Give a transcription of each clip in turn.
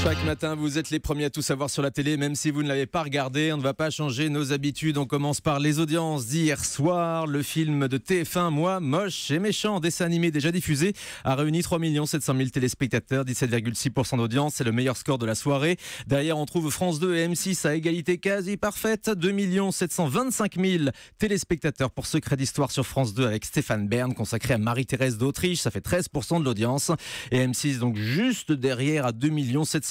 Chaque matin, vous êtes les premiers à tout savoir sur la télé, même si vous ne l'avez pas regardé. On ne va pas changer nos habitudes. On commence par les audiences d'hier soir. Le film de TF1, Moi, moche et méchant, dessin animé déjà diffusé, a réuni 3 700 000 téléspectateurs, 17,6% d'audience. C'est le meilleur score de la soirée. Derrière, on trouve France 2 et M6 à égalité quasi parfaite. 2 725 000 téléspectateurs pour Secret d'Histoire sur France 2 avec Stéphane Bern, consacré à Marie-Thérèse d'Autriche. Ça fait 13% de l'audience. Et M6, donc juste derrière, à 2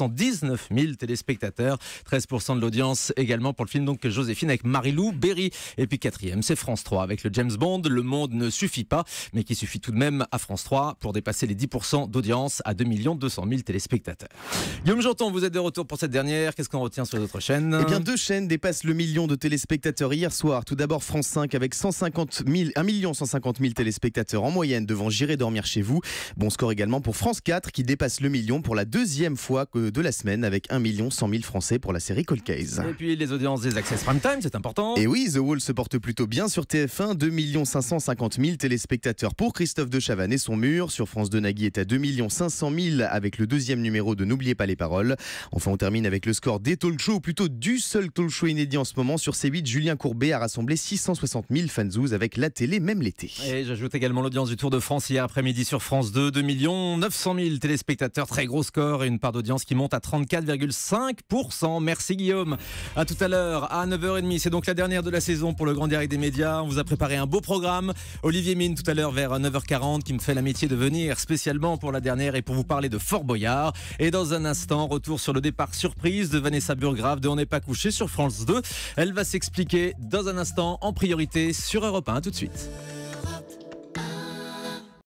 719 000 téléspectateurs. 13% de l'audience également pour le film donc Joséphine avec Marie-Lou Berry. Et puis quatrième, c'est France 3 avec le James Bond. Le monde ne suffit pas, mais qui suffit tout de même à France 3 pour dépasser les 10% d'audience à 2 200 000 téléspectateurs. Guillaume Janton, vous êtes de retour pour cette dernière. Qu'est-ce qu'on retient sur les autres chaînes ? Eh bien, 2 chaînes dépassent le million de téléspectateurs hier soir. Tout d'abord, France 5 avec 1 150 000 téléspectateurs en moyenne devant J'irai dormir chez vous. Bon score également pour France 4 qui dépasse le million pour la deuxième fois de la semaine avec 1 100 000 Français pour la série Cold Case. Et puis les audiences des Access Prime Time, c'est important. Et oui, The Wall se porte plutôt bien sur TF1, 2 550 000 téléspectateurs pour Christophe de Chavannes et son mur. Sur France 2, Nagui est à 2 500 000 avec le deuxième numéro de N'oubliez pas les paroles. Enfin, on termine avec le score des talk shows, ou plutôt du seul talk show inédit en ce moment. Sur C8, Julien Courbet a rassemblé 660 000 fanzous avec la télé, même l'été. Et j'ajoute également l'audience du Tour de France hier après-midi sur France 2, 2 900 000 téléspectateurs, très gros score et une part d'audience qui monte à 34,5%. Merci Guillaume. À tout à l'heure, à 9h30. C'est donc la dernière de la saison pour le Grand Direct des médias. On vous a préparé un beau programme. Olivier Mine tout à l'heure vers 9h40 qui me fait l'amitié de venir spécialement pour la dernière et pour vous parler de Fort Boyard. Et dans un instant, retour sur le départ surprise de Vanessa Burgraff de On n'est pas couché sur France 2. Elle va s'expliquer dans un instant en priorité sur Europe 1. À tout de suite.